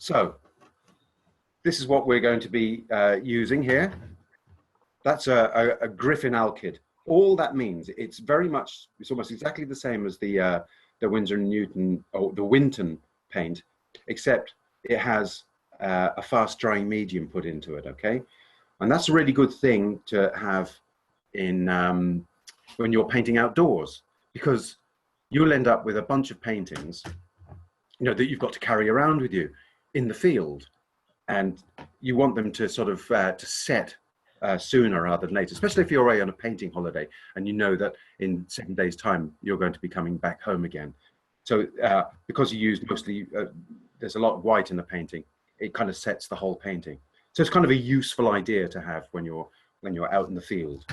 So this is what we're going to be using here. That's a Griffin alkyd. All that means, it's almost exactly the same as the Winsor & Newton or the Winton paint, except it has a fast drying medium put into it, okay? And that's a really good thing to have in when you're painting outdoors, because you'll end up with a bunch of paintings, you know, that you've got to carry around with you in the field, and you want them to sort of to set sooner rather than later, especially if you're away on a painting holiday and you know that in 7 days' time you're going to be coming back home again. So because you use mostly, there's a lot of white in the painting, it kind of sets the whole painting. So it's kind of a useful idea to have when you're out in the field.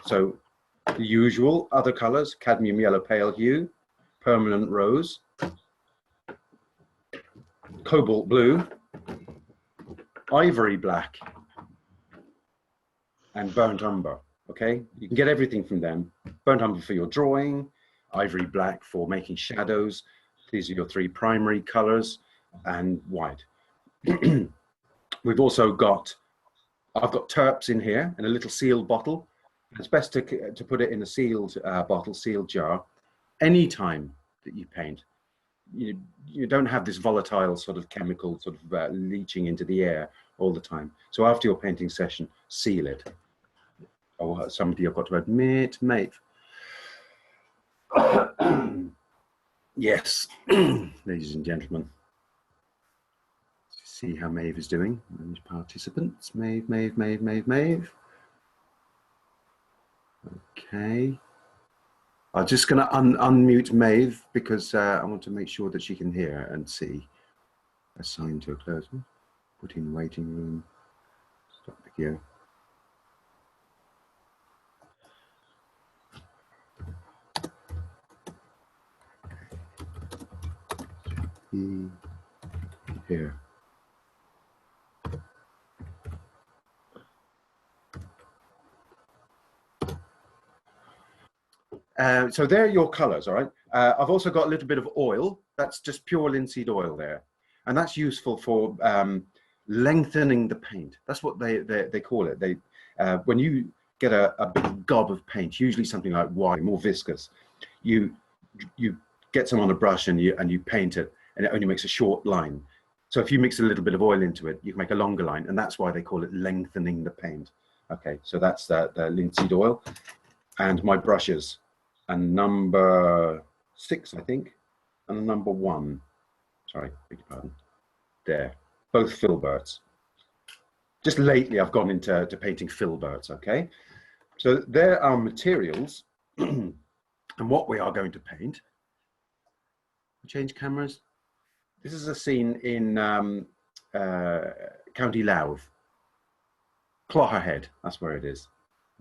So the usual other colors: cadmium yellow pale hue, permanent rose, cobalt blue, ivory black, and burnt umber. Okay, you can get everything from them. Burnt umber for your drawing, ivory black for making shadows. These are your three primary colors, and white. We've also got, I've got terps in here in a little sealed bottle. It's best to put it in a sealed bottle, sealed jar. Anytime that you paint, you don't have this volatile sort of chemical sort of leaching into the air all the time. So after your painting session, seal it. Oh, somebody I've got to admit, Maeve. Yes, ladies and gentlemen. See how Maeve is doing. Manage participants. Maeve, Maeve, Maeve, Maeve, Maeve. Okay. I'm just going to unmute Maeve because I want to make sure that she can hear and see. Assign to a close. Put in waiting room. Stop video. Here. So there are your colors, all right? I've also got a little bit of oil. That's just pure linseed oil there. And that's useful for lengthening the paint. That's what they call it. When you get a big gob of paint, usually something like white, more viscous, you get some on a brush and you paint it, and it only makes a short line. So if you mix a little bit of oil into it, you can make a longer line, and that's why they call it lengthening the paint. Okay, so that's the linseed oil. And my brushes, and number 6, I think, and number 1. Sorry, beg your pardon. There, both filberts. Just lately, I've gone into painting filberts, okay? So there are materials, and what we are going to paint. Change cameras. This is a scene in County Louth. Clogherhead, that's where it is.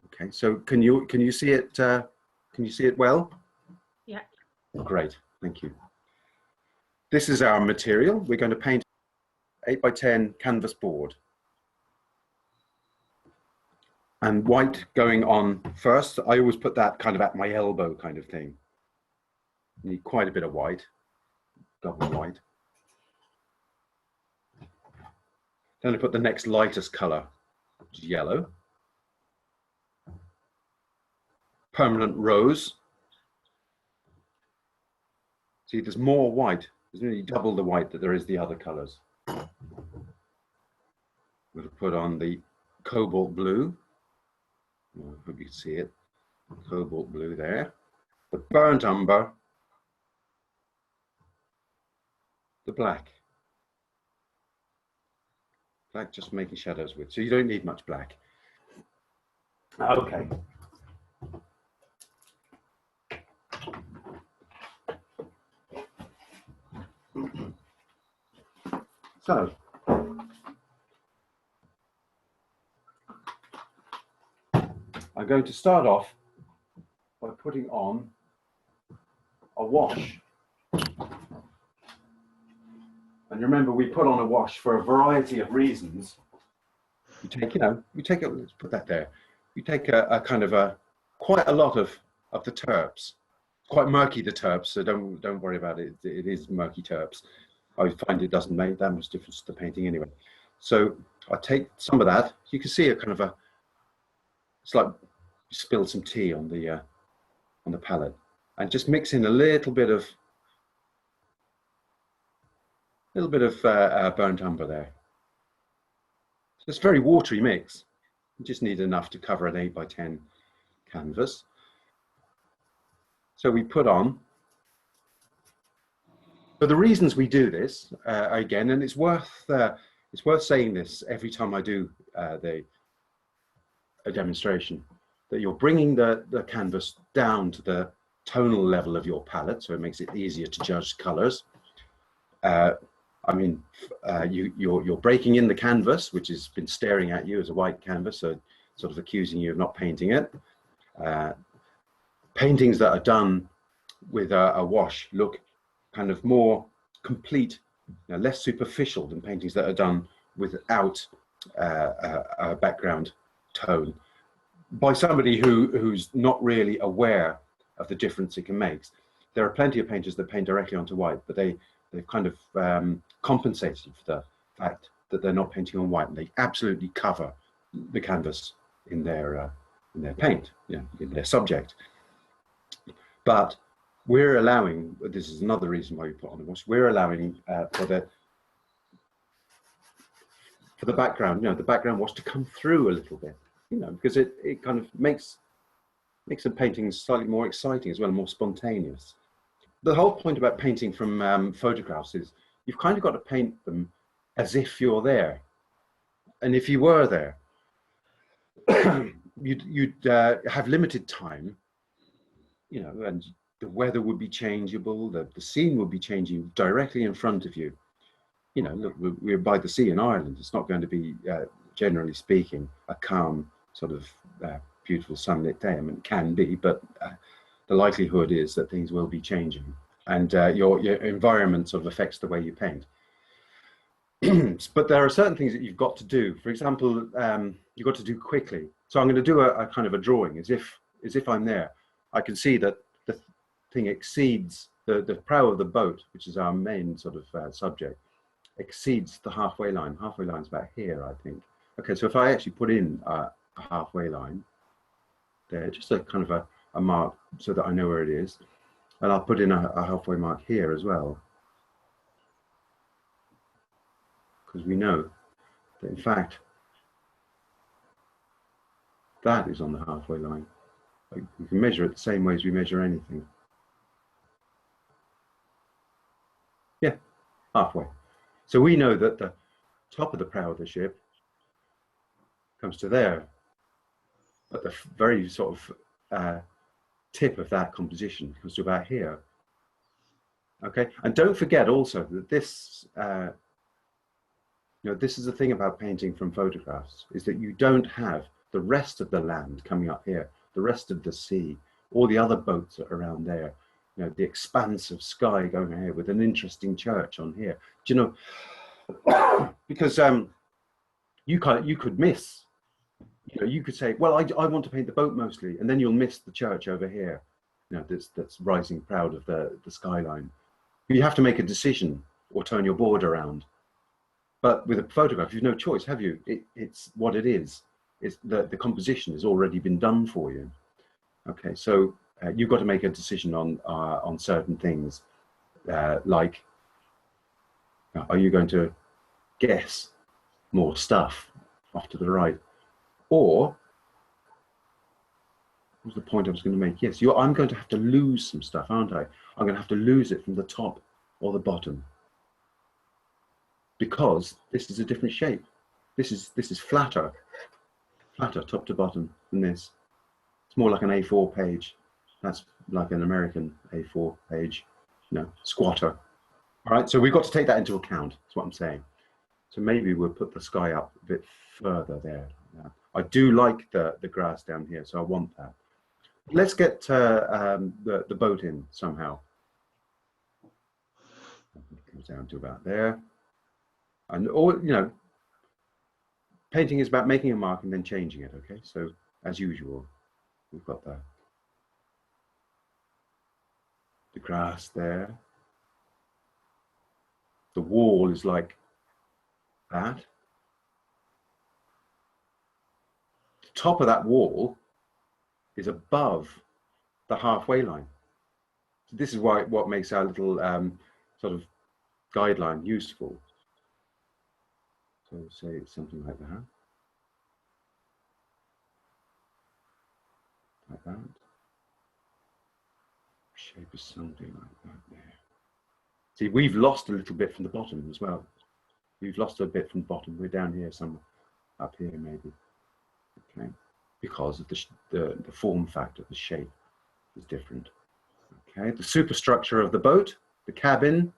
Okay, so can you see it? Can you see it well? Yeah. Great, thank you. This is our material. We're going to paint 8x10 canvas board. And white going on first. I always put that kind of at my elbow kind of thing. You need quite a bit of white, double white. Then I put the next lightest color, which is yellow. Permanent rose. See, there's more white. There's nearly double the white that there is the other colors. I'm going to put on the cobalt blue. I hope you can see it. Cobalt blue there. The burnt umber. The black. Black just making shadows with. So you don't need much black. Okay. So, I'm going to start off by putting on a wash. And remember, we put on a wash for a variety of reasons. You take, let's put that there. You take a kind of quite a lot of the terps. Quite murky, the terps, so don't worry about it. It is murky terps. I find it doesn't make that much difference to the painting anyway. So I take some of that. You can see a kind of a, it's like you spilled some tea on the palette, and just mix in a little bit of burnt umber there. So it's a very watery mix. You just need enough to cover an 8x10 canvas. So we put on. So the reasons we do this again, and it's worth saying this every time I do a demonstration, that you're bringing the canvas down to the tonal level of your palette, so it makes it easier to judge colors. I mean, you're breaking in the canvas, which has been staring at you as a white canvas, so sort of accusing you of not painting it. Paintings that are done with a wash look kind of more complete, less superficial than paintings that are done without a background tone by somebody who's not really aware of the difference it can make. There are plenty of painters that paint directly onto white, but they've kind of compensated for the fact that they're not painting on white, and they absolutely cover the canvas in their paint, in their subject. But we're allowing, this is another reason why we put on the wash, we're allowing for the background, the background wash to come through a little bit, because it kind of makes the paintings slightly more exciting as well, more spontaneous. The whole point about painting from photographs is you've kind of got to paint them as if you're there. And if you were there, you'd have limited time, and the weather would be changeable, the scene would be changing directly in front of you. Look, we're by the sea in Ireland. It's not going to be, generally speaking, a calm sort of beautiful sunlit day. I mean, it can be, but the likelihood is that things will be changing, and your environment sort of affects the way you paint. But there are certain things that you've got to do. For example, you've got to do quickly. So I'm going to do a kind of a drawing as if I'm there. I can see that the thing exceeds the prow of the boat, which is our main sort of subject, exceeds the halfway line. Halfway line's about here, I think. Okay, so if I actually put in a halfway line there, just a kind of a mark so that I know where it is, and I'll put in a halfway mark here as well, because we know that in fact that is on the halfway line. We can measure it the same way as we measure anything. Yeah, halfway. So we know that the top of the prow of the ship comes to there, but the very sort of tip of that composition comes to about here. Okay, and don't forget also that this, this is the thing about painting from photographs, is that you don't have the rest of the land coming up here, the rest of the sea, all the other boats around there, the expanse of sky going here with an interesting church on here. Do you know, because you could miss, you could say, well, I want to paint the boat mostly, and then you'll miss the church over here, that's rising proud of the skyline. You have to make a decision or turn your board around. But with a photograph, you've no choice, have you? It's what it is. It's the composition has already been done for you. Okay, so you've got to make a decision on certain things, like, are you going to guess more stuff off to the right, or what was the point I was going to make? Yes, I'm going to have to lose some stuff, aren't I? I'm going to have to lose it from the top or the bottom, because this is a different shape. This is flatter top to bottom than this. It's more like an A4 page. That's like an American A4 page, squatter. All right, so we've got to take that into account. That's what I'm saying. So maybe we'll put the sky up a bit further there. I do like the grass down here, so I want that. Let's get the boat in somehow. It comes down to about there. And painting is about making a mark and then changing it. Okay, so as usual, we've got the grass there, the wall is like that. The top of that wall is above the halfway line. So this is why what makes our little sort of guideline useful. So say it's something like that. Like that. Shape is something like that there. See, we've lost a little bit from the bottom as well. We've lost a bit from the bottom. We're down here somewhere, up here maybe. Okay, because of the form factor, the shape is different. Okay, the superstructure of the boat, the cabin,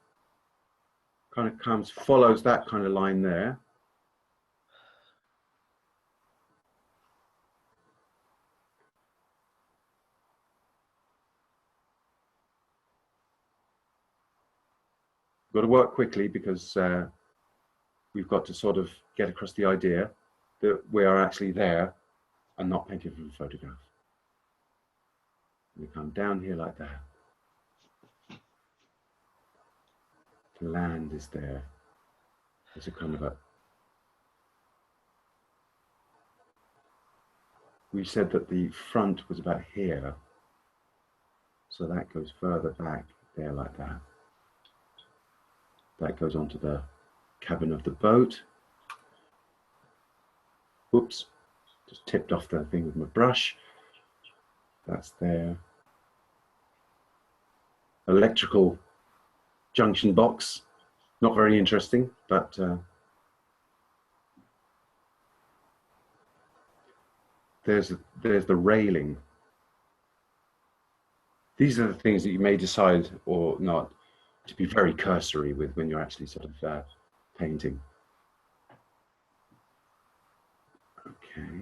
kind of follows that kind of line there. Got to work quickly because we've got to sort of get across the idea that we are actually there and not painting from a photograph. We come down here like that. The land is there. There's a kind of a... We said that the front was about here. So that goes further back there like that. That goes onto the cabin of the boat. Whoops, just tipped off the thing with my brush. That's there. Electrical junction box, not very interesting, but there's the railing. These are the things that you may decide or not to be very cursory with when you're actually sort of painting. Okay.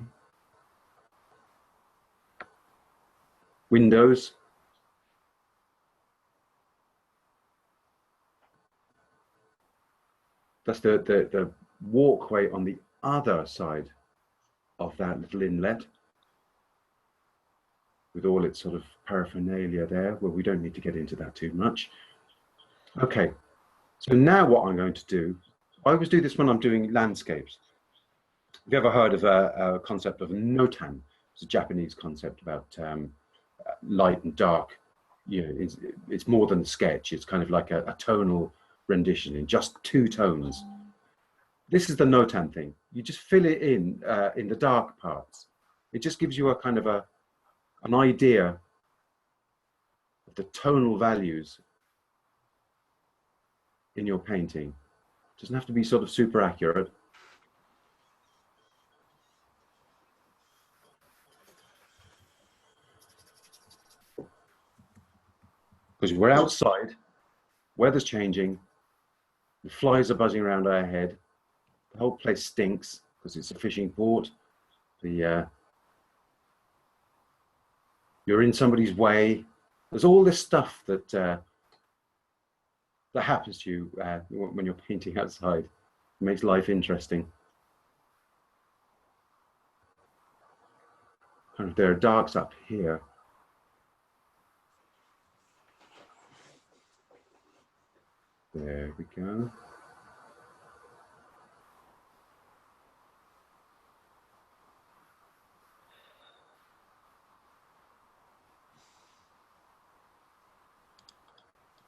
Windows. That's the walkway on the other side of that little inlet with all its sort of paraphernalia there. Well, we don't need to get into that too much. Okay, so now what I'm going to do, I always do this when I'm doing landscapes. Have you ever heard of a concept of Notan? It's a Japanese concept about light and dark. You know, it's more than a sketch. It's kind of like a tonal rendition in just 2 tones. This is the Notan thing. You just fill it in the dark parts. It just gives you a kind of an idea of the tonal values in your painting. It doesn't have to be sort of super accurate. Because we're outside, weather's changing, the flies are buzzing around our head, the whole place stinks because it's a fishing port. You're in somebody's way. There's all this stuff that that happens to you when you're painting outside. It makes life interesting. Kind of, there are darks up here. There we go.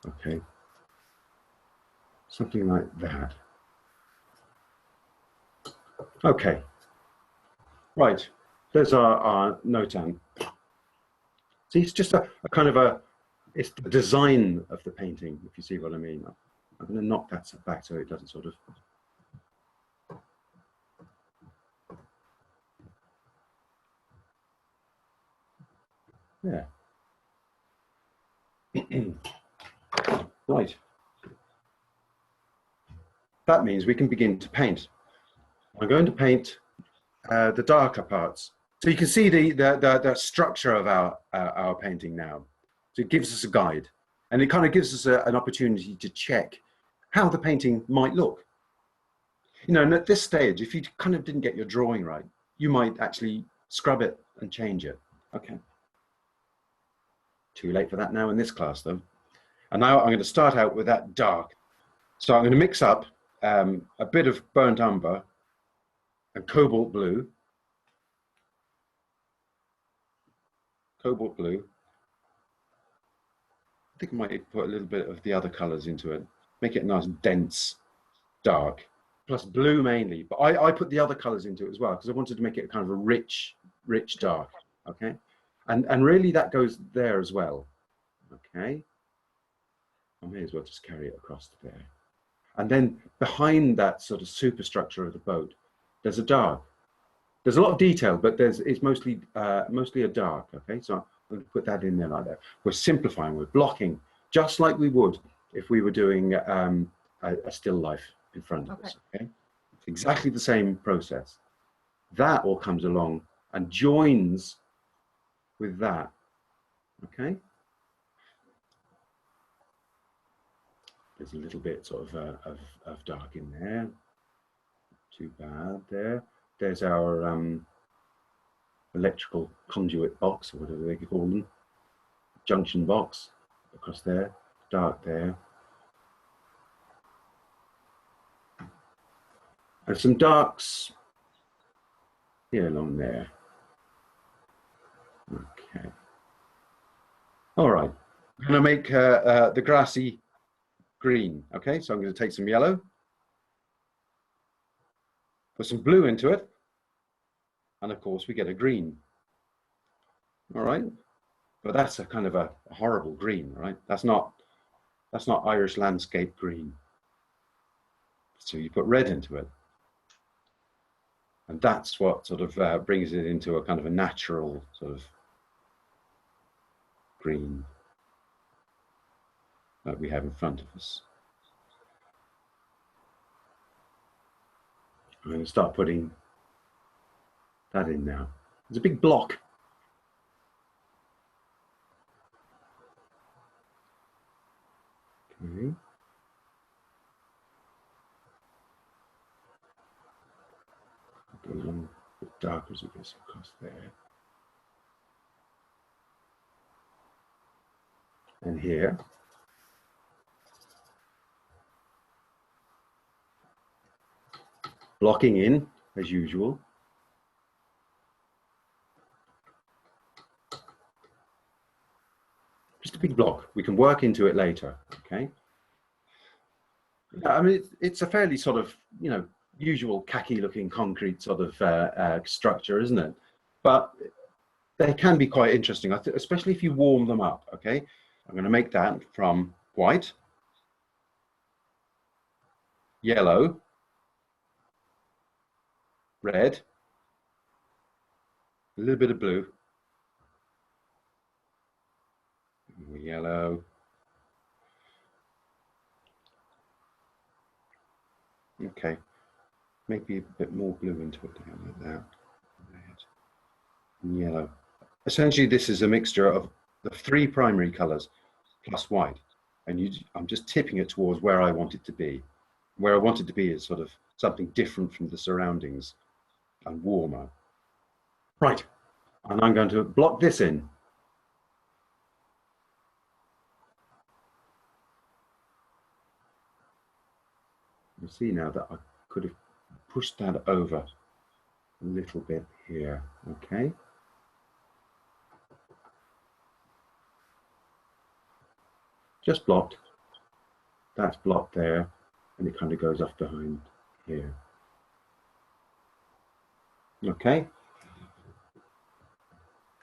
Okay. Something like that. Okay. Right. There's our Notan. See, it's just a kind of it's the design of the painting, if you see what I mean. I'm going to knock that back so it doesn't sort of... Yeah. Right. That means we can begin to paint. I'm going to paint the darker parts. So you can see the structure of our painting now. So it gives us a guide, and it kind of gives us an opportunity to check how the painting might look. You know, and at this stage, if you kind of didn't get your drawing right, you might actually scrub it and change it. Okay. Too late for that now in this class, though. And now I'm going to start out with that dark. So I'm going to mix up a bit of burnt umber and cobalt blue. Cobalt blue. I think I might put a little bit of the other colors into it. Make it nice and dense, dark, plus blue mainly. But I put the other colors into it as well because I wanted to make it kind of a rich dark. Okay. And really that goes there as well. Okay. I may as well just carry it across there. And then behind that sort of superstructure of the boat, there's a dark. There's a lot of detail, but it's mostly a dark. Okay, so I'm going to put that in there like that. We're simplifying, we're blocking, just like we would if we were doing a still life in front of us. Okay, it's exactly the same process. That all comes along and joins with that. Okay. There's a little bit sort of dark in there. Too bad there. There's our electrical conduit box, or whatever they call them. Junction box across there. Dark there. And some darks here along there. Okay. All right. I'm going to make the grassy green. Okay, so I'm going to take some yellow, put some blue into it, and of course we get a green. All right, but that's a kind of a horrible green, right? That's not Irish landscape green. So you put red into it, and that's what sort of brings it into a kind of a natural sort of green that we have in front of us. I'm going to start putting that in now. There's a big block. Okay. Go along a bit darker as it goes across there. And here. Blocking in, as usual. Just a big block. We can work into it later, okay? I mean, it's a fairly sort of, you know, usual khaki-looking concrete sort of structure, isn't it? But they can be quite interesting, especially if you warm them up, okay? I'm going to make that from white, yellow, red, a little bit of blue, yellow, okay, maybe a bit more blue into it like that, red, and yellow. Essentially, this is a mixture of the three primary colors plus white, and I'm just tipping it towards where I want it to be. Where I want it to be is sort of something different from the surroundings and warmer. Right, and I'm going to block this in. You see now that I could have pushed that over a little bit here, okay? Just blocked. That's blocked there, and it kind of goes off behind here. Okay.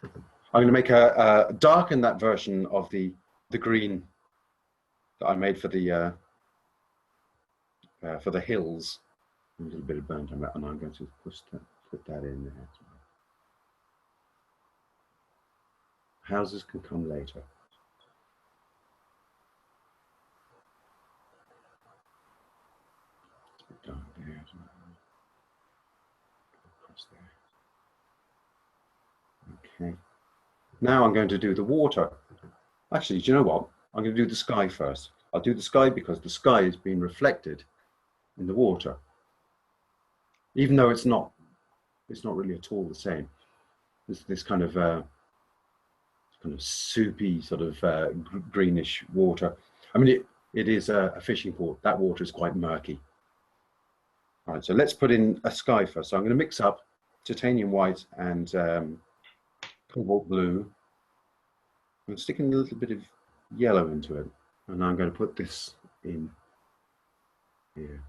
I'm going to make a darken that version of the green that I made for the hills. A little bit of burnt on that, and I'm going to put that in there as well. Houses can come later. It's a bit dark there as well. Across there. Okay. Now I'm going to do the water. Actually, do you know what? I'm going to do the sky first. I'll do the sky because the sky is being reflected in the water. Even though it's not really at all the same. There's this kind of soupy sort of greenish water. I mean, it is a fishing port. That water is quite murky. All right, so let's put in a sky first. So I'm going to mix up titanium white and cobalt blue. I'm sticking a little bit of yellow into it, and I'm going to put this in here.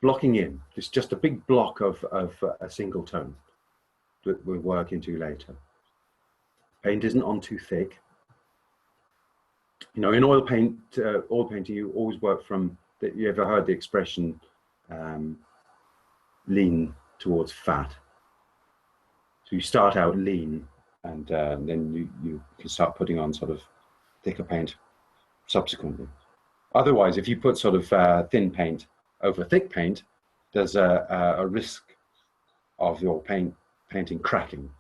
Blocking in. It's just a big block of a single tone that we'll work into later. Paint isn't on too thick. You know, in oil painting, you always work from, you ever heard the expression, lean towards fat? So you start out lean, and then you can start putting on sort of thicker paint subsequently. Otherwise, if you put sort of thin paint over thick paint, there's a risk of your painting cracking.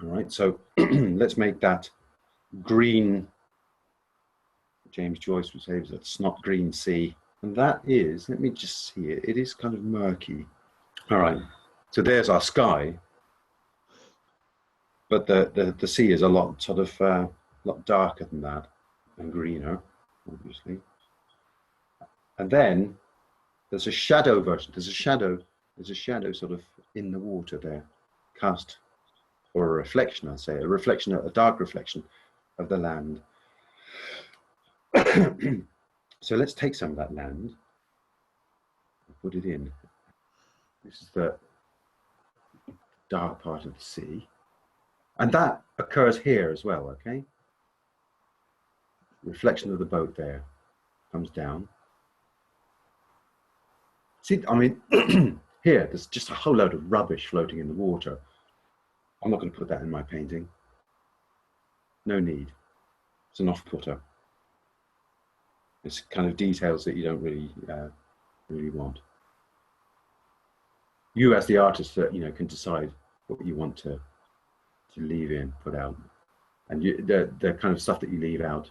All right, so let's make that green. James Joyce would say it's not green sea, and that is, let me just see it, it is kind of murky. All right, so there's our sky, but the sea is a lot sort of lot darker than that, and greener, obviously. And then there's a shadow version. There's a shadow sort of in the water there, cast, or a reflection, I say, a dark reflection of the land. So let's take some of that land and put it in. This is the dark part of the sea. And that occurs here as well, okay? Reflection of the boat there comes down. See, I mean, here, there's just a whole load of rubbish floating in the water. I'm not going to put that in my painting. No need. It's an off-putter. It's kind of details that you don't really want. You, as the artist, you know, can decide what you want to leave in, put out, and the kind of stuff that you leave out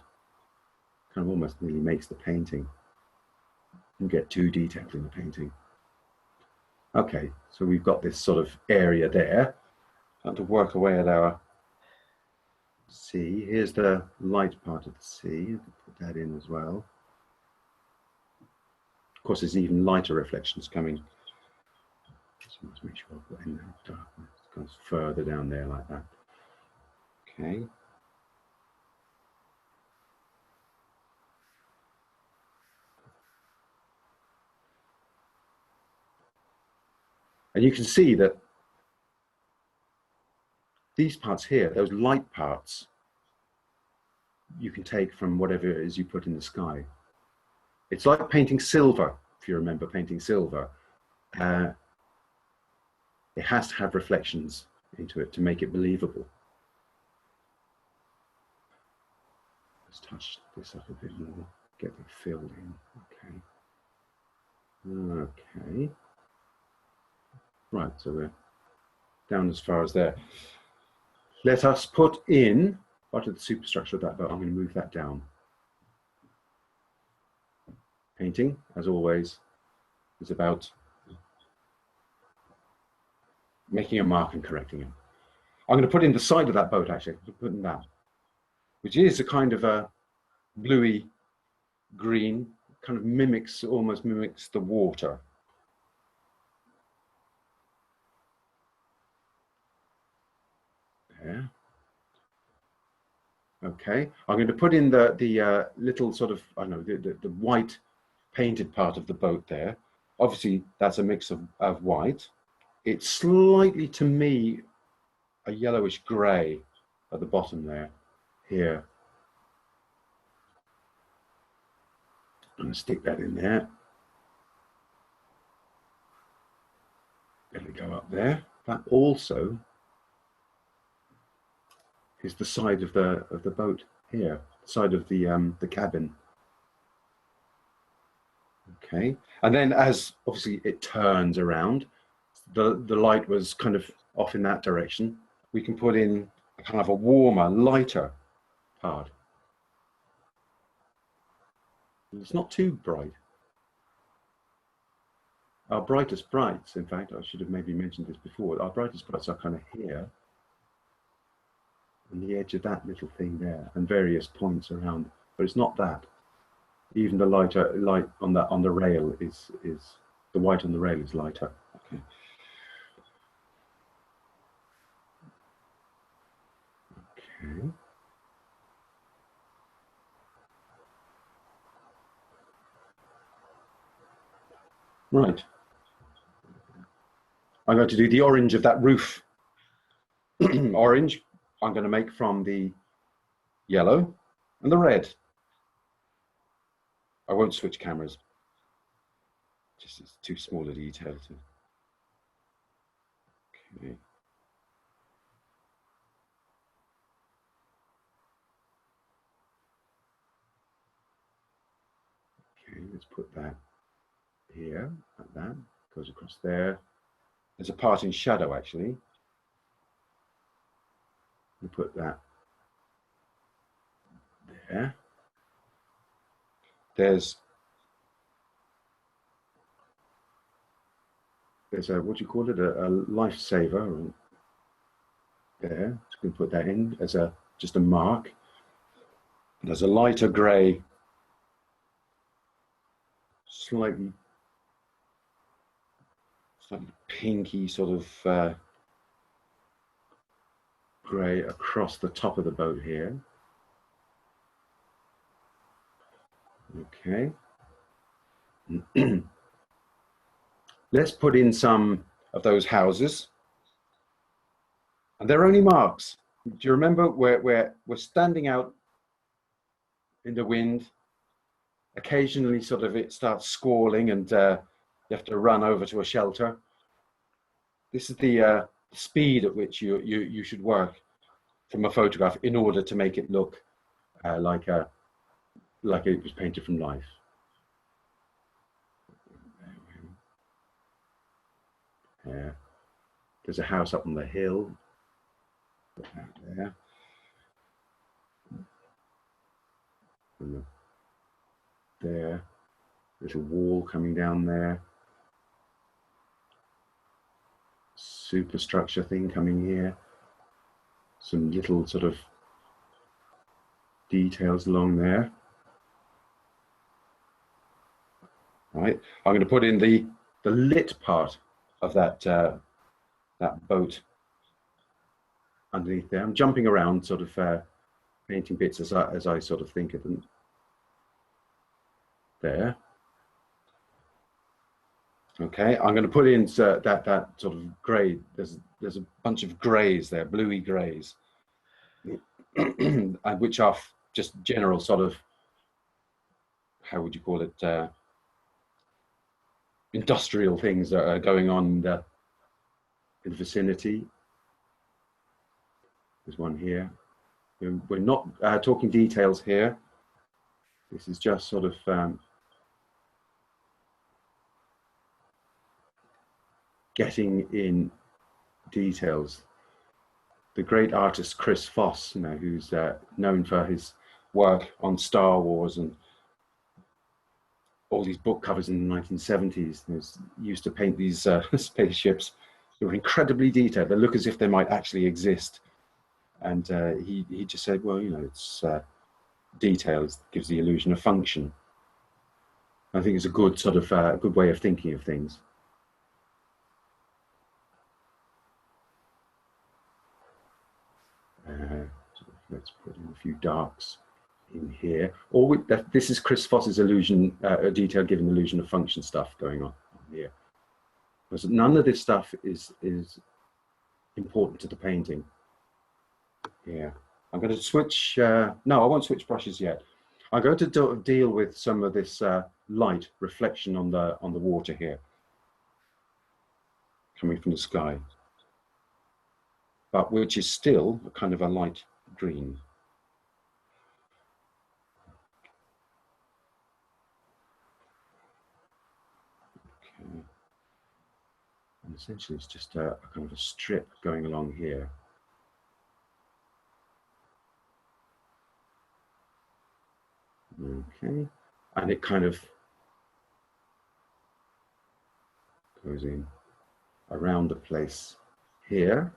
kind of almost really makes the painting. You get too detailed in the painting. Okay, so we've got this sort of area there. Time to work away at our sea. Here's the light part of the sea. Put that in as well. Of course, there's even lighter reflections coming. So let's make sure I put in that darkness. It goes further down there like that. Okay. And you can see that these parts here, those light parts, you can take from whatever it is you put in the sky. It's like painting silver, if you remember painting silver. It has to have reflections into it to make it believable. Let's touch this up a bit more, get it filled in. Okay. Okay. Right, so we're down as far as there. Let us put in part of the superstructure of that boat. I'm going to move that down. Painting, as always, is about making a mark and correcting it. I'm going to put in the side of that boat, actually. I'm putting that, which is a kind of a bluey green, kind of almost mimics the water. There. Okay, I'm going to put in the little sort of, I don't know, the white painted part of the boat there. Obviously, that's a mix of white. It's slightly, to me, a yellowish grey at the bottom there, here. I'm going to stick that in there. Let it go up there. That also is the side of the boat here, side of the cabin. Okay, and then as obviously it turns around, the light was kind of off in that direction. We can put in a kind of a warmer, lighter part. It's not too bright. Our brightest brights, in fact, I should have maybe mentioned this before, our brightest brights are kind of here, on the edge of that little thing there, and various points around, but it's not that. Even the light on the rail is the white on the rail is lighter. Okay. Okay. Right. I'm going to do the orange of that roof. Orange, I'm going to make from the yellow and the red. I won't switch cameras. Just it's too small a detail to. Okay. Okay, let's put that here, like that, goes across there. There's a part in shadow actually. We'll put that there. There's a, what do you call it, a lifesaver there. So we can put that in as a just a mark. And there's a lighter grey, slightly pinky sort of grey across the top of the boat here. Okay. Let's put in some of those houses. And they're only marks. Do you remember we're standing out in the wind? Occasionally sort of it starts squalling and you have to run over to a shelter. This is the speed at which you should work from a photograph in order to make it look like it was painted from life. Yeah. There's a house up on the hill. Put that there. And there. Little wall coming down there. Superstructure thing coming here. Some little sort of details along there. Right. I'm going to put in the lit part of that that boat underneath there. I'm jumping around, sort of painting bits as I sort of think of them. There. Okay, I'm going to put in that sort of grey. There's a bunch of greys there, bluey greys, which are just general sort of, how would you call it, industrial things that are going on in the vicinity. There's one here. We're not talking details here. This is just sort of getting in details. The great artist Chris Foss, who's known for his work on Star Wars and all these book covers in the 1970s, he used to paint these spaceships. They were incredibly detailed. They look as if they might actually exist. And he just said, well, it's details gives the illusion of function. I think it's a good sort of good way of thinking of things. Let's put in a few darks in here. This is Chris Foss's illusion, detail giving illusion of function stuff going on here. Because none of this stuff is important to the painting. Yeah, I'm going to switch. No, I won't switch brushes yet. I'm going to deal with some of this light reflection on the water here, coming from the sky, but which is still a kind of a light green. Okay. And essentially it's just a kind of a strip going along here. Okay. and it kind of goes in around the place here.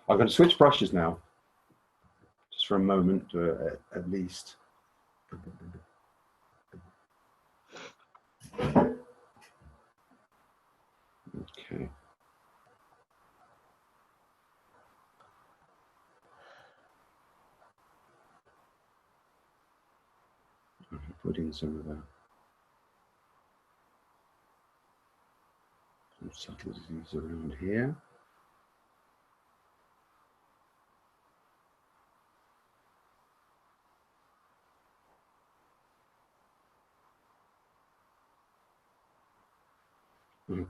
I'm going to switch brushes now, just for a moment, at least. Okay. I'm going to put in some of that. Some subtleties around here.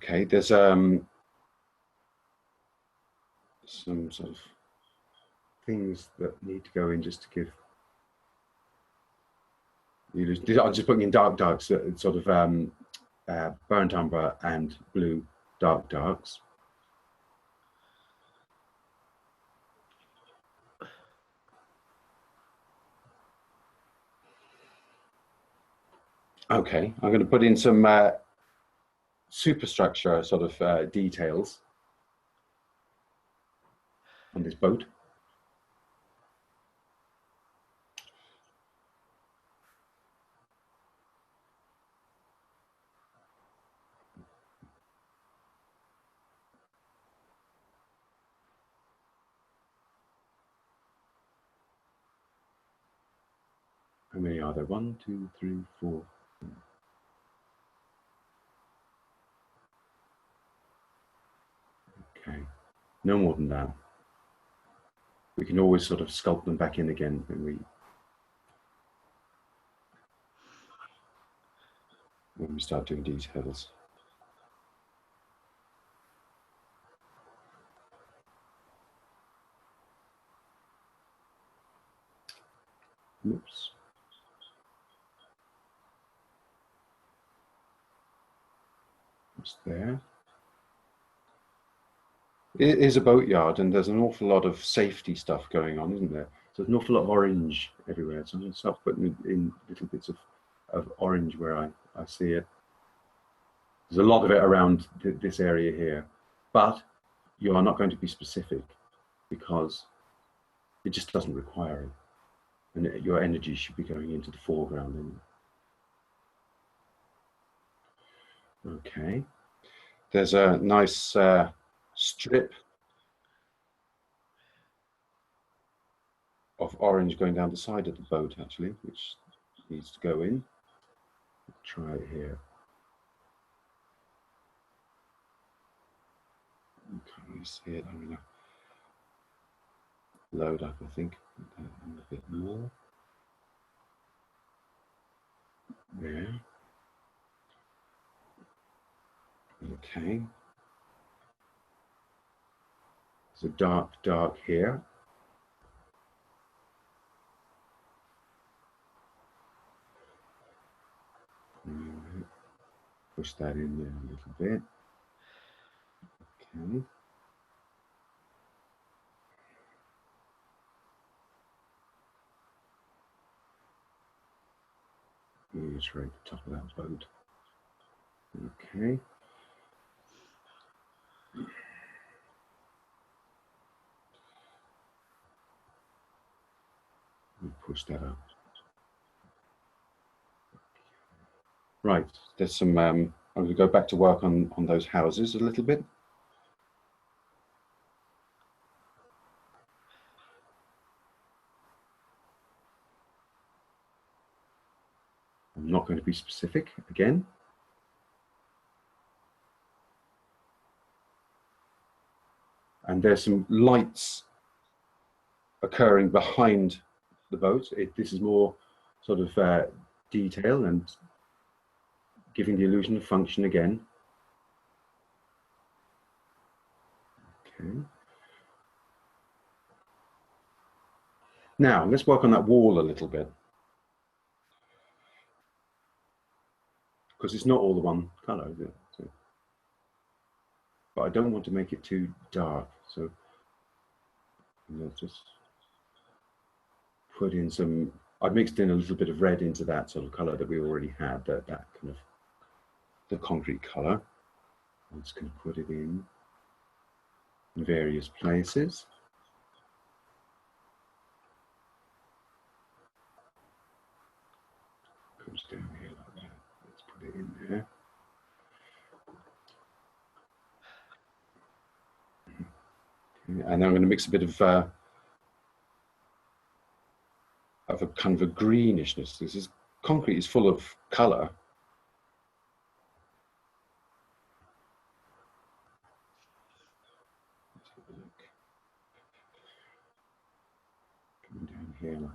Okay, there's some sort of things that need to go in just to give you. I'm just putting in darks, sort of burnt umber and blue darks. Okay, I'm going to put in some superstructure sort of details on this boat. How many are there? 1, 2, 3, 4. Okay, no more than that. We can always sort of sculpt them back in again when we start doing details. Oops. What's there? It is a boatyard, and there's an awful lot of safety stuff going on, isn't there? So there's an awful lot of orange everywhere. So I'm going to start putting in little bits of orange where I see it. There's a lot of it around this area here, but you are not going to be specific because it just doesn't require it. And your energy should be going into the foreground. Okay. There's a nice strip of orange going down the side of the boat, actually, which needs to go in. Try it here. You can't really see it. I'm going to load up, I think, a bit more. There. Okay. So dark here. Push that in there a little bit. Okay. Just right at the top of that boat. Okay. Push that up. Right, there's some, I'm going to go back to work on those houses a little bit. I'm not going to be specific again. And there's some lights occurring behind the boat. This is more sort of detail and giving the illusion of function again. Okay. Now, let's work on that wall a little bit. because it's not all the one color, is it? So, but I don't want to make it too dark, so let's just put in some. I've mixed in a little bit of red into that sort of color that we already had, that kind of the concrete color. I'm just going to put it in various places. Comes down here like that. Let's put it in there. Okay. And I'm going to mix a bit of a kind of a greenishness. This is concrete is full of color. Let's have a look. Coming down here like that.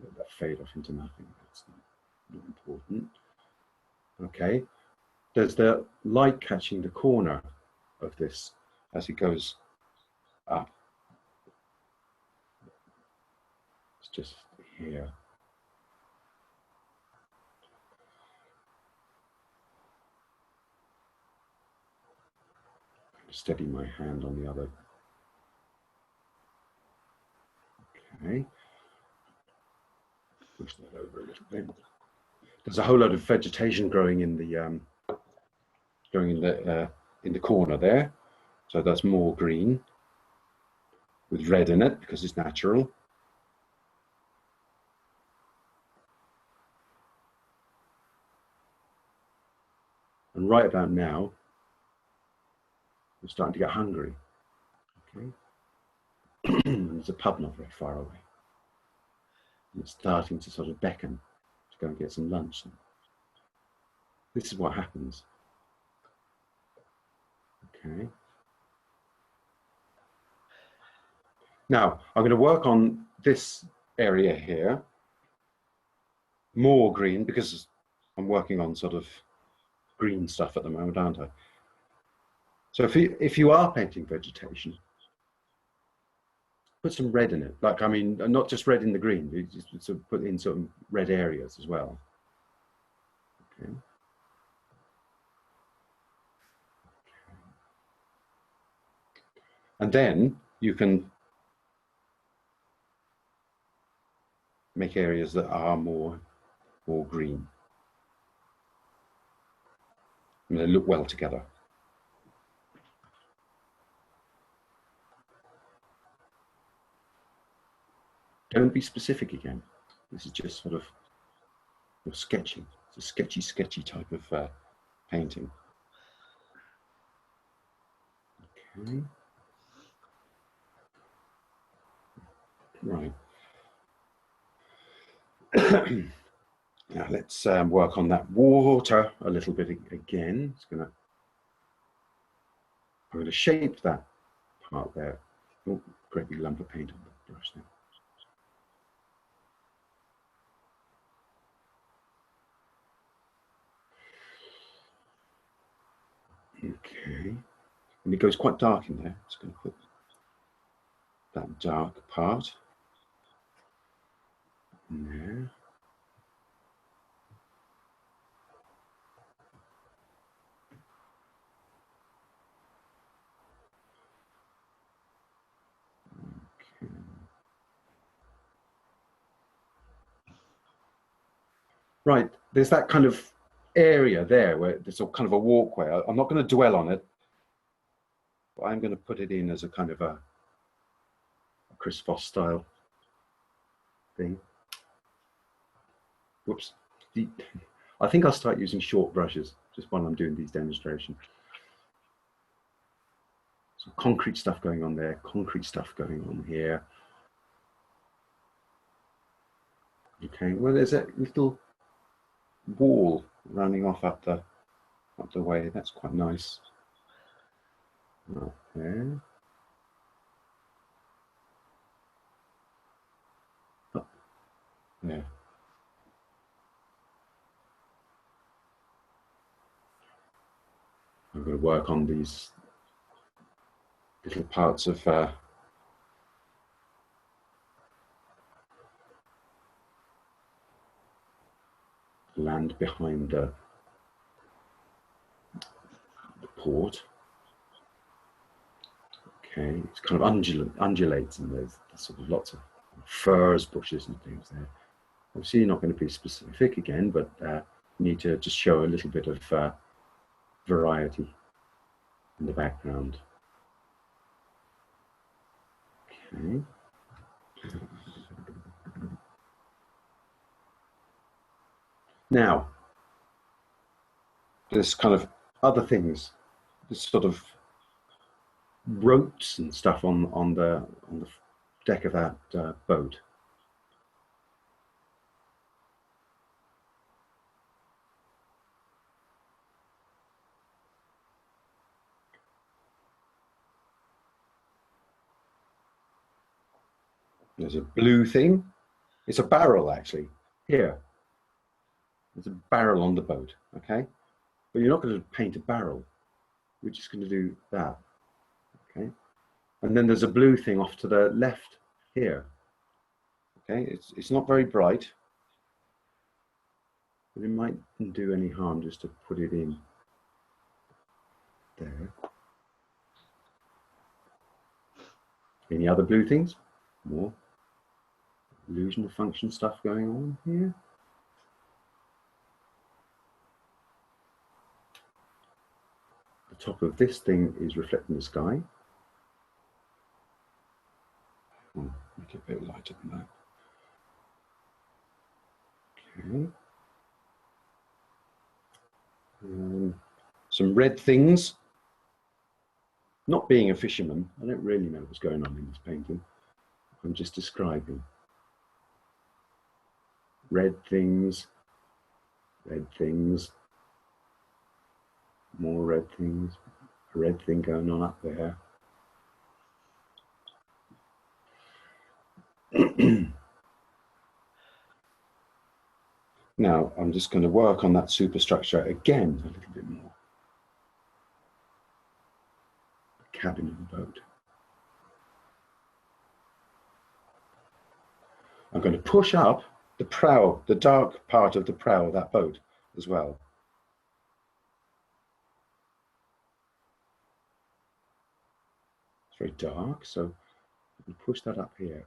Let that fade off into nothing. That's not important. Okay. There's the light catching the corner of this as it goes up. It's just here. Steady my hand on the other. Okay. Push that over a little bit. There's a whole lot of vegetation growing in the corner there, so that's more green with red in it because it's natural. And right about now, I'm starting to get hungry. Okay. There's a pub not very far away. And it's starting to sort of beckon to go and get some lunch. This is what happens. Okay. Now, I'm going to work on this area here, more green, because I'm working on sort of green stuff at the moment, aren't I? So if you are painting vegetation, put some red in it. Like, I mean, not just red in the green, you just put in some red areas as well. Okay. And then you can make areas that are more green. And they look well together. Don't be specific again. This is just sort of sketching. It's a sketchy type of painting. Okay. Right. Now let's work on that water a little bit again. I'm going to shape that part there. Oh, great big lump of paint on the brush there. Okay, and it goes quite dark in there. Just going to put that dark part in there. Okay. Right, there's that kind of area there where there's a kind of a walkway. I'm not going to dwell on it, but I'm going to put it in as a kind of a Chris Voss style thing. Whoops. I think I'll start using short brushes just while I'm doing these demonstrations. So concrete stuff going on there, concrete stuff going on here. Okay, well, there's a little wall running off up the way. That's quite nice. Up there. Up there. I'm going to work on these little parts of land behind the port. Okay, it's kind of undulates, and there's sort of lots of furze bushes and things there. Obviously, you're not going to be specific again, but need to just show a little bit of variety in the background. Okay. Now, there's kind of other things, this sort of ropes and stuff on the deck of that boat. There's a blue thing. It's a barrel, actually. Here. There's a barrel on the boat, okay? But you're not going to paint a barrel. We're just going to do that, okay? And then there's a blue thing off to the left here, okay? It's not very bright, but it might do any harm just to put it in there. Any other blue things? More illusion of function stuff going on here. The top of this thing is reflecting the sky. Oh, make it a bit lighter than that. Okay. Some red things. Not being a fisherman, I don't really know what's going on in this painting. I'm just describing. Red things, more red things, a red thing going on up there. Now, I'm just going to work on that superstructure again a little bit more. The cabin of the boat. I'm going to push up the prow, the dark part of the prow of that boat as well. It's very dark, so I'm going to push that up here.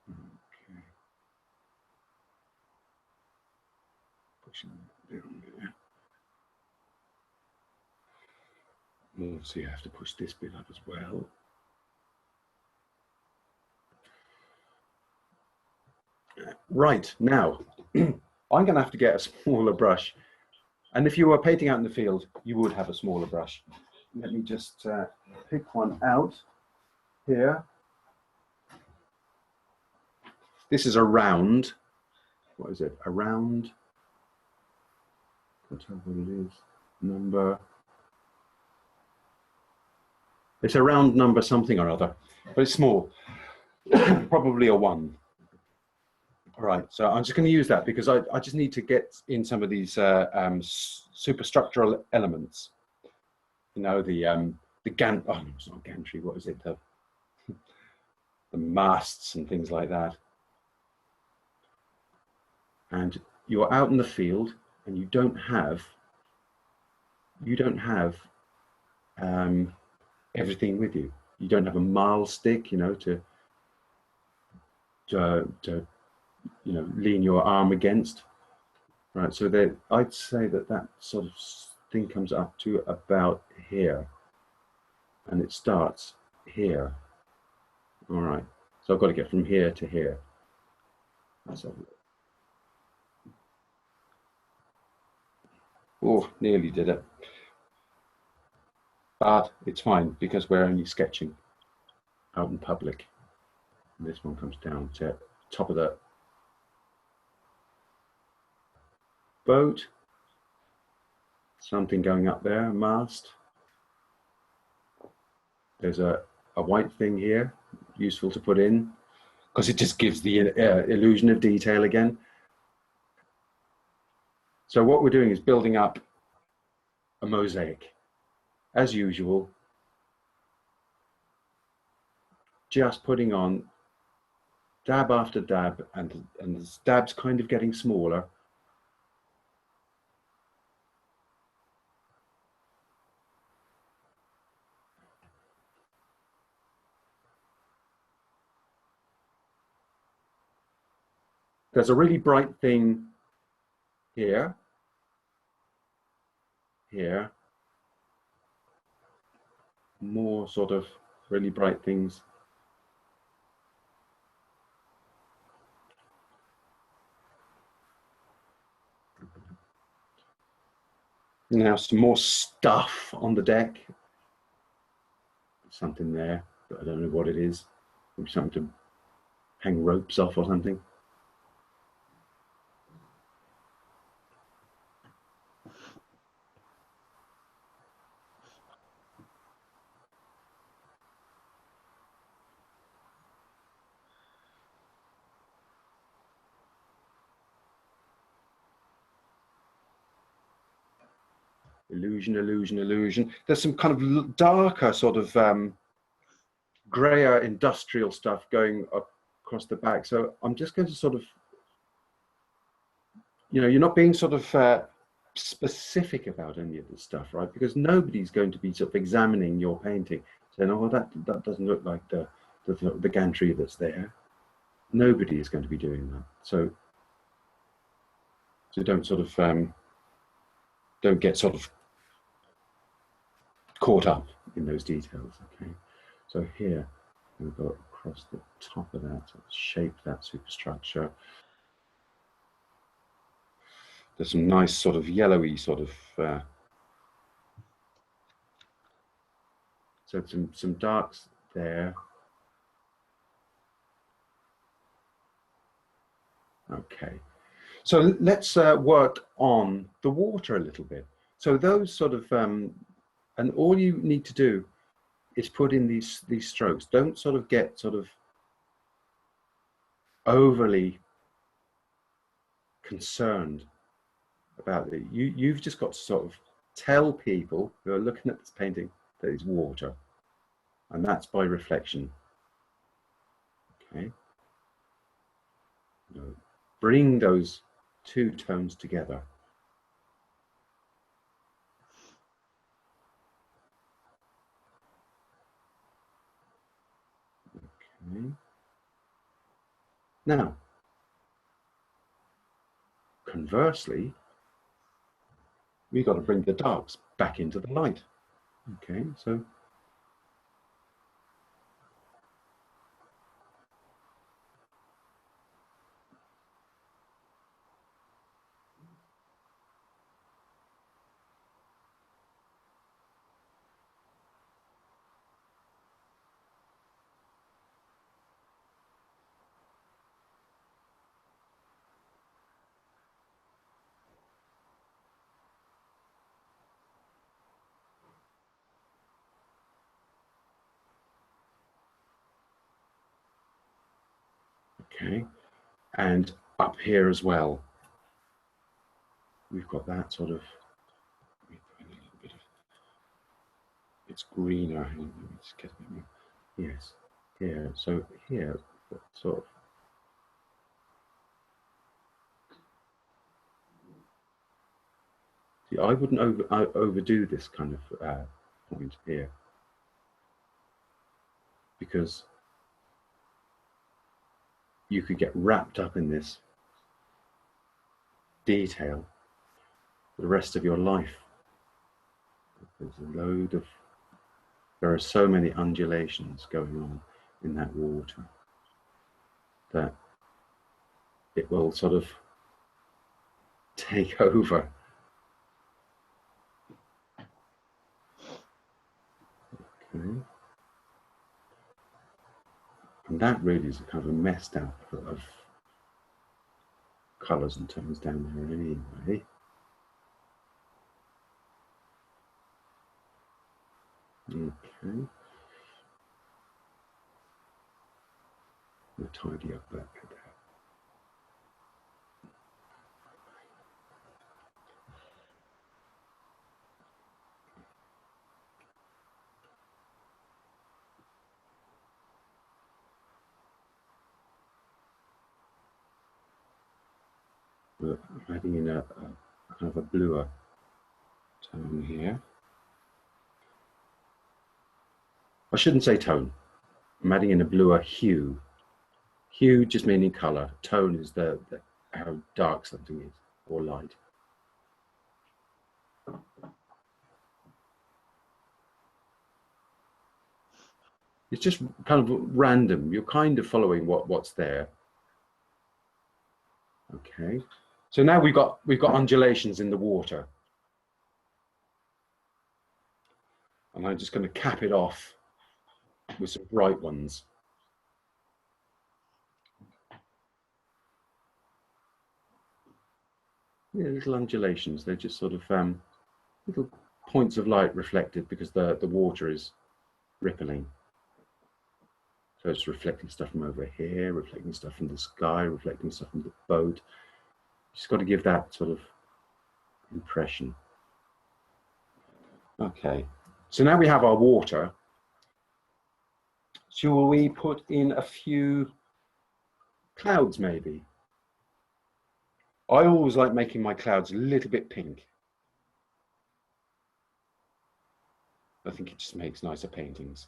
Okay. Pushing that down there. So you have to push this bit up as well. Right, now, I'm going to have to get a smaller brush. And if you were painting out in the field, you would have a smaller brush. Let me just pick one out here. This is a round. What is it? A round. Can't tell what it is. Number. It's a round number something or other, but it's small. Probably a 1. All right, so I'm just going to use that because I just need to get in some of these superstructural elements. You know, the oh, no, it's not gantry. What is it? The masts and things like that. And you're out in the field, and you don't have everything with you. You don't have a mile stick, you know, to you know, lean your arm against. Right, so that I'd say that sort of thing comes up to about here, and it starts here. All right, so I've got to get from here to here. Let's have a look. Oh, nearly did it. But it's fine because we're only sketching out in public. And this one comes down to top of the boat. Something going up there, a mast. There's a white thing here, useful to put in, because it just gives the illusion of detail again. So what we're doing is building up a mosaic, as usual, just putting on dab after dab, and the dab's kind of getting smaller. There's a really bright thing here, here, more sort of really bright things. Now some more stuff on the deck. Something there, but I don't know what it is. Maybe something to hang ropes off or something. Illusion, illusion, illusion. There's some kind of darker sort of grayer industrial stuff going across the back. So I'm just going to sort of, you know, you're not being sort of specific about any of this stuff, right? Because nobody's going to be sort of examining your painting, saying, "Oh, that doesn't look like the gantry that's there." Nobody is going to be doing that. So don't sort of don't get sort of caught up in those details. Okay, so here we've got across the top of that, shape that superstructure. There's some nice sort of yellowy sort of so some darks there. Okay, so let's work on the water a little bit. So those sort of and all you need to do is put in these strokes. Don't sort of get sort of overly concerned about it. You've just got to sort of tell people who are looking at this painting that it's water, and that's by reflection. Okay, bring those two tones together. Okay. Now, conversely, we've got to bring the darks back into the light. Okay, so okay, and up here as well, we've got that sort of, a little bit of, it's greener. Let me just get a bit more. Yes, here. So here, sort of. See, I wouldn't overdo this kind of point here, because you could get wrapped up in this detail for the rest of your life. There's a load of, there are so many undulations going on in that water that it will sort of take over. Okay. And that really is a kind of a messed up of colours and tones down there anyway. Okay. to tidy up that bit there. I'm adding in a kind of a bluer tone here. I shouldn't say tone. I'm adding in a bluer hue. Hue just meaning color. Tone is how dark something is or light. It's just kind of random. You're kind of following what's there. Okay. So now we've got undulations in the water. And I'm just going to cap it off with some bright ones. Yeah, little undulations. They're just sort of little points of light reflected because the water is rippling. So it's reflecting stuff from over here, reflecting stuff from the sky, reflecting stuff from the boat. Just got to give that sort of impression. Okay, so now we have our water. Shall we put in a few clouds maybe? I always like making my clouds a little bit pink. I think it just makes nicer paintings.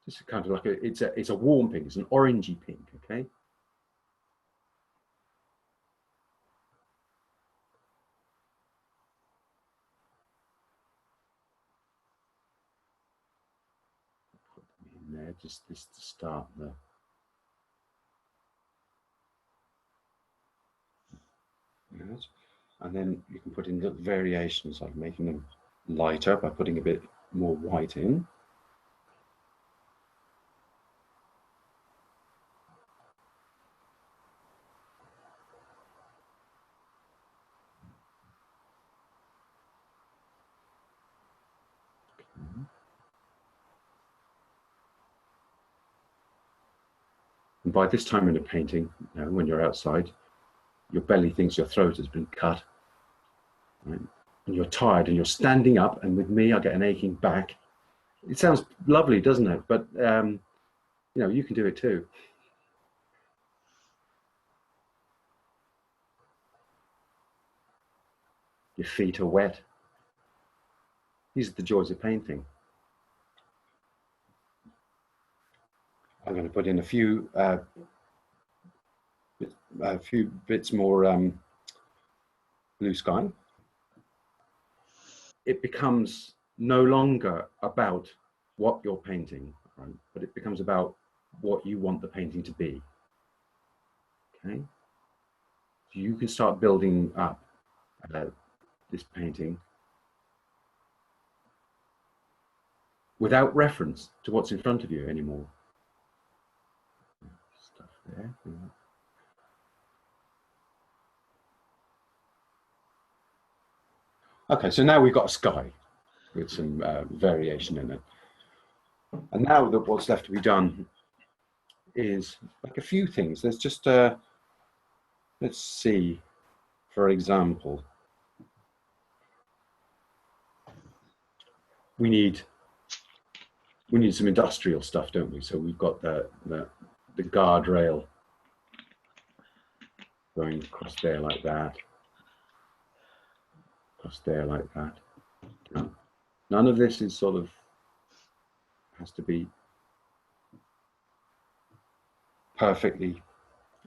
Just kind of like it's a warm pink, it's an orangey pink, okay? Put them in there, just this to start the yes. And then you can put in little variations, like making them lighter by putting a bit more white in. And by this time in a painting, you know, when you're outside, your belly thinks your throat has been cut, right? And you're tired and you're standing up, and with me I get an aching back. It sounds lovely, doesn't it? But you know, you can do it too. Your feet are wet. These are the joys of painting. I'm going to put in a few bits more blue sky. It becomes no longer about what you're painting, right? But it becomes about what you want the painting to be. Okay, so you can start building up this painting without reference to what's in front of you anymore. Stuff there. Yeah. Okay, so now we've got a sky with some variation in it. And now that what's left to be done is like a few things. There's just, let's see, for example, we need some industrial stuff, don't we? So we've got the guardrail going across there like that, across there like that. None of this is sort of has to be perfectly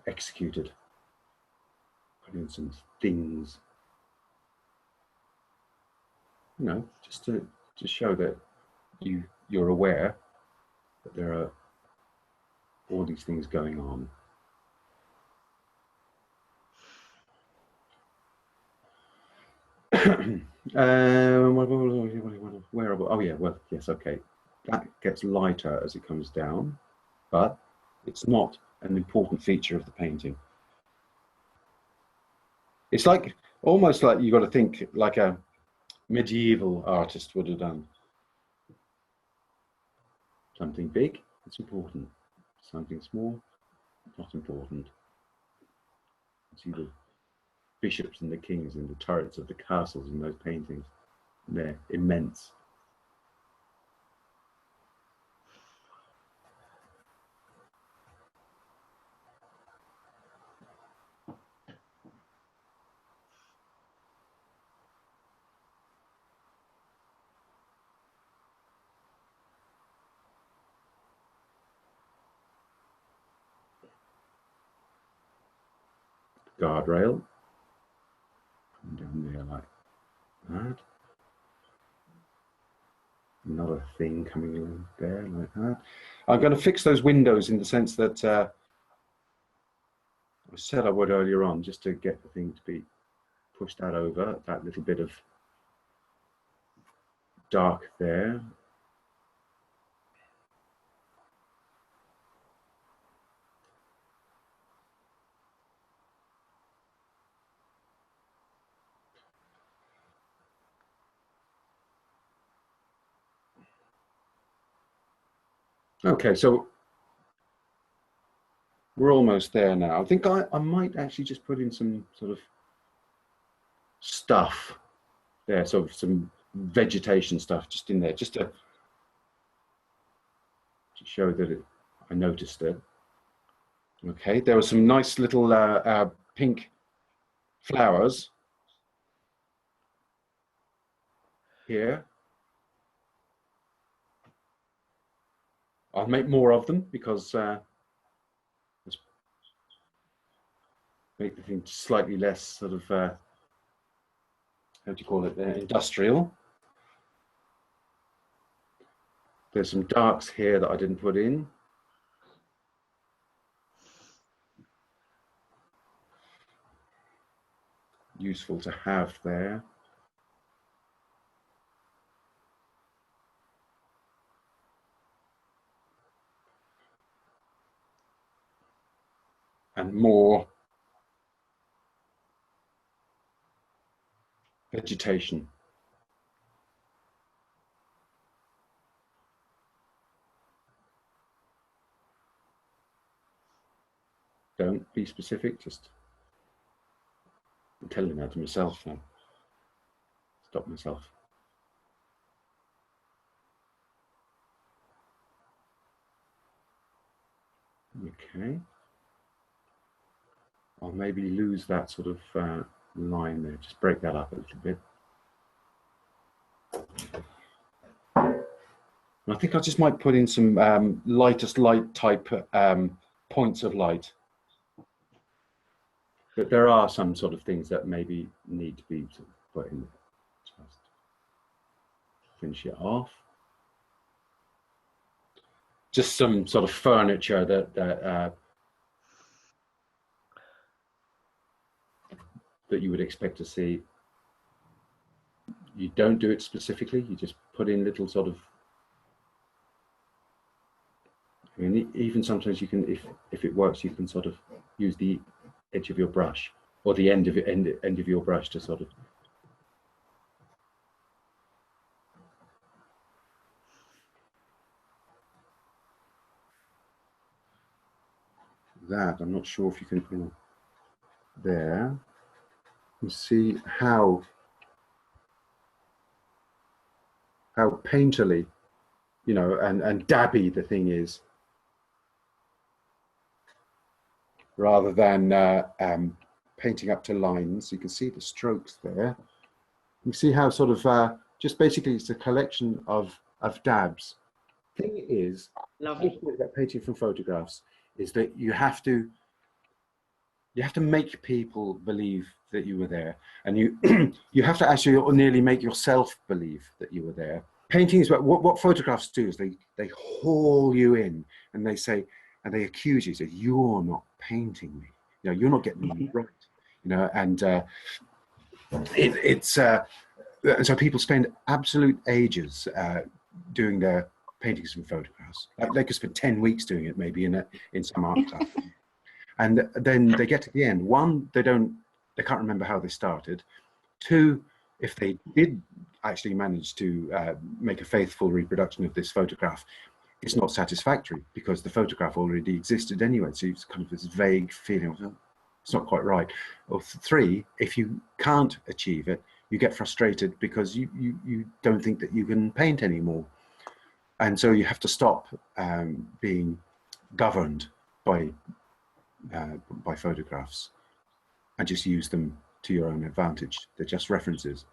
executed. Put in some things, you know, just to show that you're aware that there are all these things going on. Where? Oh yeah, well, yes, okay. That gets lighter as it comes down, but it's not an important feature of the painting. It's like Almost like you got to think like a medieval artist would have done. Something big, it's important. Something small, not important. See the bishops and the kings and the turrets of the castles in those paintings. They're immense. Guardrail. And down there like that. Another thing coming along there like that. I'm going to fix those windows in the sense that I said I would earlier on, just to get the thing to be pushed that over, that little bit of dark there. Okay, so we're almost there now. I think I might actually just put in some sort of stuff there, so some vegetation stuff just in there, just to show that I noticed it. Okay, there were some nice little pink flowers here. I'll make more of them because let's make the thing slightly less sort of, how do you call it there, industrial. There's some darks here that I didn't put in. Useful to have there. And more vegetation. Don't be specific, just I'm telling that to myself now. Stop myself. Okay. I'll maybe lose that sort of line there, just break that up a little bit. And I think I just might put in some lightest light type points of light. But there are some sort of things that maybe need to be sort of put in. Just finish it off. Just some sort of furniture that you would expect to see. You don't do it specifically, you just put in little sort of, I mean, even sometimes you can, if it works, you can sort of use the edge of your brush or the end of your brush to sort of that. I'm not sure if you can there and see how painterly, you know, and dabby the thing is, rather than painting up to lines. You can see the strokes there. You see how sort of just basically it's a collection of dabs. The thing is, lovely about painting from photographs is that you have to make people believe that you were there, and you have to actually nearly make yourself believe that you were there. Painting is what photographs do is they haul you in and they say, and they accuse you, say you're not painting me, you know, you're not getting me right, you know, and so people spend absolute ages doing their paintings and photographs. They could spend 10 weeks doing it maybe in some art class. And then they get to the end. One, they don't they can't remember how they started. 2, if they did actually manage to make a faithful reproduction of this photograph, it's not satisfactory because the photograph already existed anyway. So it's kind of this vague feeling of, oh, it's not quite right. Or 3, if you can't achieve it, you get frustrated because you don't think that you can paint anymore. And so you have to stop being governed by photographs and just use them to your own advantage. They're just references.